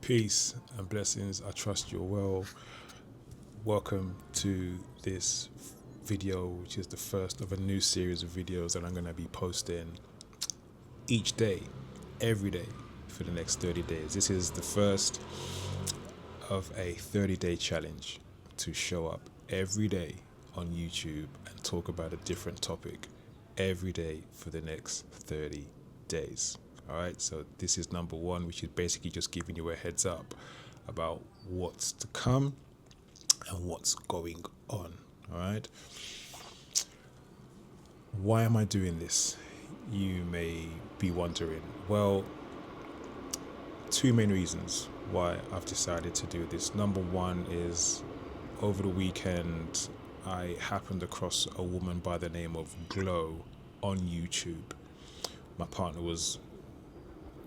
Peace and blessings. I trust you're well. Welcome to this video, which is the first of a new series of videos that I'm going to be posting each day, every day, for the next 30 days. This is the first of a 30-day challenge to show up every day on YouTube and talk about a different topic every day for the next 30 days. All right, so this is number one, which is basically just giving you a heads up about what's to come and what's going on. All right, why am I doing this? You may be wondering. Well, two main reasons why I've decided to do this. Number one is over the weekend, I happened across a woman by the name of Glow on YouTube. My partner was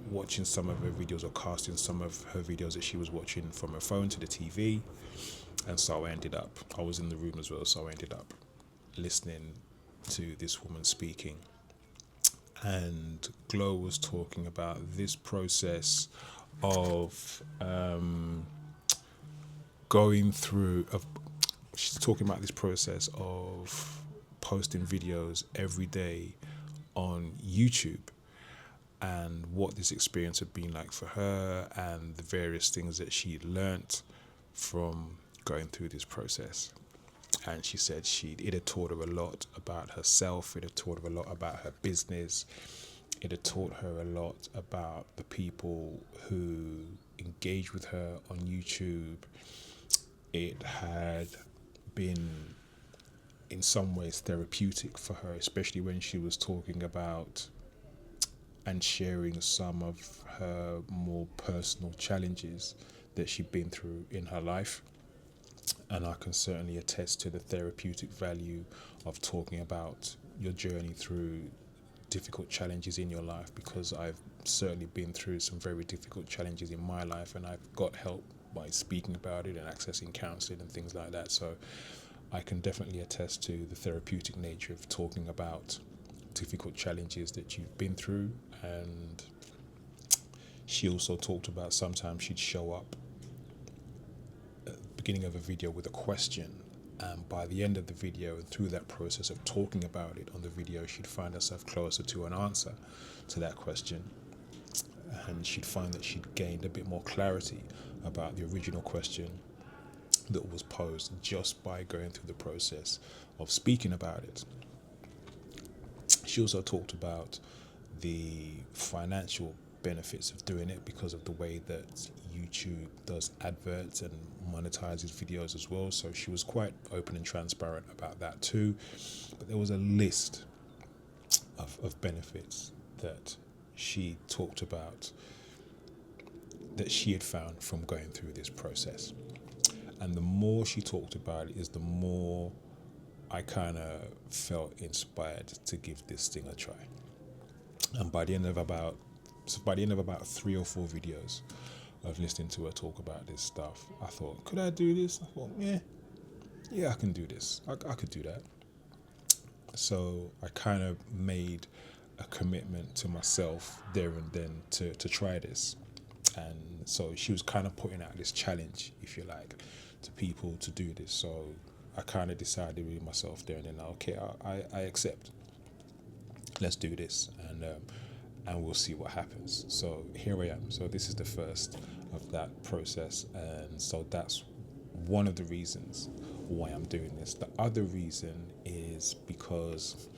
watching some of her videos or casting some of her videos that she was watching from her phone to the TV, and so I was in the room as well, so I ended up listening to this woman speaking, and Glow was talking about this process of she's talking about this process of posting videos every day on YouTube, and what this experience had been like for her, and the various things that she learnt from going through this process. And she said it had taught her a lot about herself, it had taught her a lot about her business, it had taught her a lot about the people who engage with her on YouTube. It had been in some ways therapeutic for her, especially when she was talking about and sharing some of her more personal challenges that she'd been through in her life. And I can certainly attest to the therapeutic value of talking about your journey through difficult challenges in your life, because I've certainly been through some very difficult challenges in my life, and I've got help by speaking about it and accessing counseling and things like that. So I can definitely attest to the therapeutic nature of talking about difficult challenges that you've been through. And she also talked about sometimes she'd show up at the beginning of a video with a question, and by the end of the video and through that process of talking about it on the video, she'd find herself closer to an answer to that question, and she'd find that she'd gained a bit more clarity about the original question that was posed just by going through the process of speaking about it. She also talked about the financial benefits of doing it because of the way that YouTube does adverts and monetizes videos as well. So she was quite open and transparent about that too. But there was a list of benefits that she talked about that she had found from going through this process. And the more she talked about it is the more I kind of felt inspired to give this thing a try. And by the end of about 3 or 4 videos of listening to her talk about this stuff, I thought, could I do this? I thought, yeah, I can do this. I could do that. So I kind of made a commitment to myself there and then to try this. And so she was kind of putting out this challenge, if you like, to people to do this. So I kind of decided with myself there and then, okay, I accept. Let's do this, and we'll see what happens. So here I am. So this is the first of that process, and so that's one of the reasons why I'm doing this. The other reason is because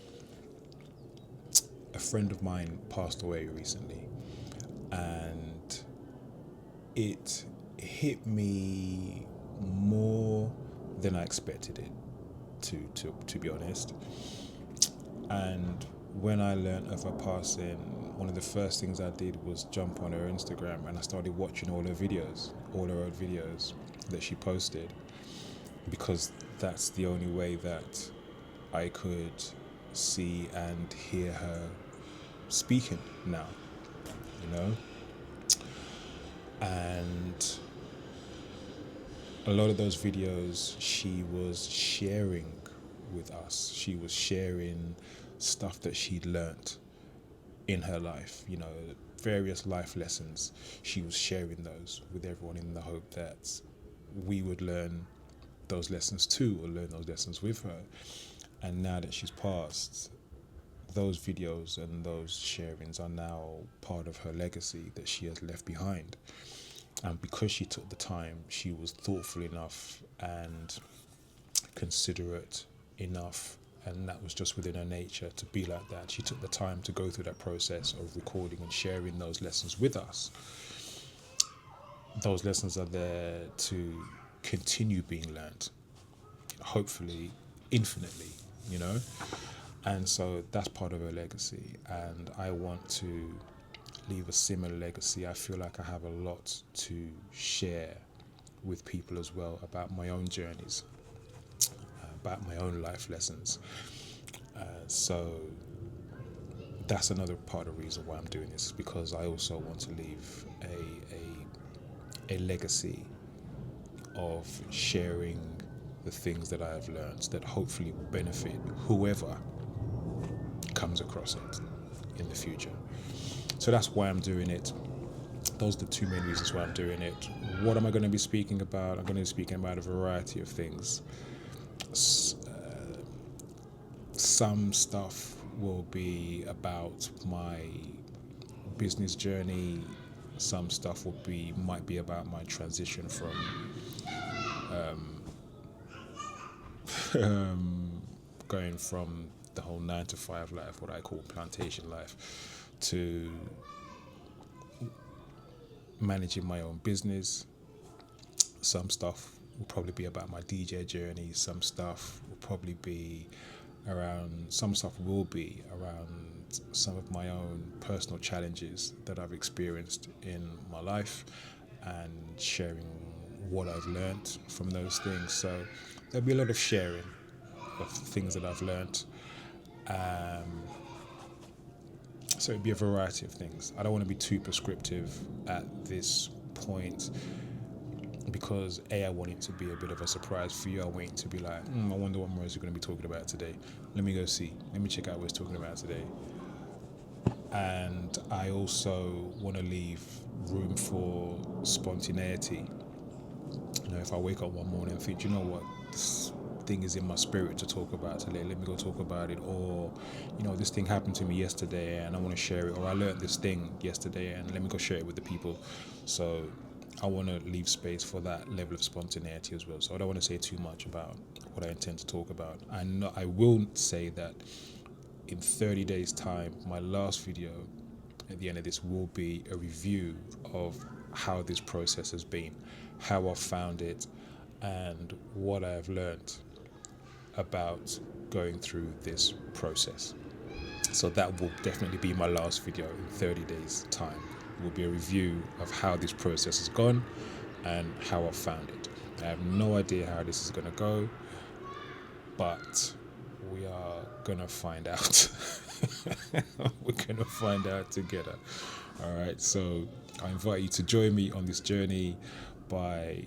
a friend of mine passed away recently, and it hit me more than I expected it to be honest. And when I learned of her passing, one of the first things I did was jump on her Instagram, and I started watching all her old videos that she posted, because that's the only way that I could see and hear her speaking now, you know. And a lot of those videos she was sharing with us. She was sharing stuff that she'd learnt in her life, you know, various life lessons. She was sharing those with everyone in the hope that we would learn those lessons too, or learn those lessons with her. And now that she's passed, those videos and those sharings are now part of her legacy that she has left behind. And because she took the time, she was thoughtful enough and considerate enough, and that was just within her nature to be like that. She took the time to go through that process of recording and sharing those lessons with us. Those lessons are there to continue being learned, hopefully infinitely, you know. And so that's part of her legacy, and I want to leave a similar legacy. I feel like I have a lot to share with people as well about my own journeys, about my own life lessons. So that's another part of the reason why I'm doing this, because I also want to leave a legacy of sharing the things that I have learned that hopefully will benefit whoever comes across it in the future. So that's why I'm doing it. Those are the two main reasons why I'm doing it. What am I going to be speaking about? I'm going to be speaking about a variety of things. Some stuff will be about my business journey. Some stuff might be about my transition from going from the whole 9 to 5 life, what I call plantation life, to managing my own business. Some stuff will probably be about my DJ journey. Some stuff will be around some of my own personal challenges that I've experienced in my life, and sharing what I've learned from those things. So there'll be a lot of sharing of things that I've learned. So it'd be a variety of things. I don't want to be too prescriptive at this point, because I want it to be a bit of a surprise for you. I want it to be like, I wonder what Maurice is going to be talking about today. Let me go see. Let me check out what he's talking about today. And I also want to leave room for spontaneity. You know, if I wake up one morning and think, you know what, this thing is in my spirit to talk about today, let me go talk about it. Or, you know, this thing happened to me yesterday and I want to share it. Or I learned this thing yesterday and let me go share it with the people. So I want to leave space for that level of spontaneity as well. So I don't want to say too much about what I intend to talk about. I will say that in 30 days' time, my last video at the end of this will be a review of how this process has been, how I found it, and what I have learned about going through this process. So that will definitely be my last video in 30 days' time. It will be a review of how this process has gone and how I found it. I have no idea how this is going to go, but we are going to find out. We're going to find out together. All right, so I invite you to join me on this journey by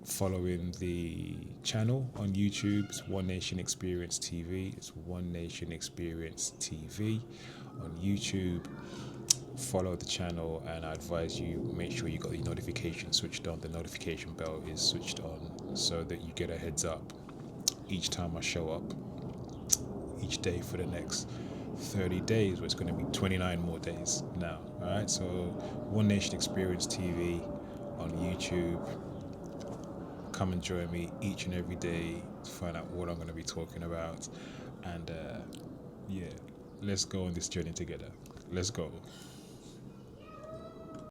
following the channel on YouTube. It's One Nation Experience TV. It's One Nation Experience TV on YouTube. Follow the channel, and I advise you make sure you got the notification switched on. The notification bell is switched on so that you get a heads up each time I show up each day for the next 30 days, where it's going to be 29 more days now. All right, so One Nation Experience TV on YouTube. Come and join me each and every day to find out what I'm going to be talking about. And let's go on this journey together. Let's go.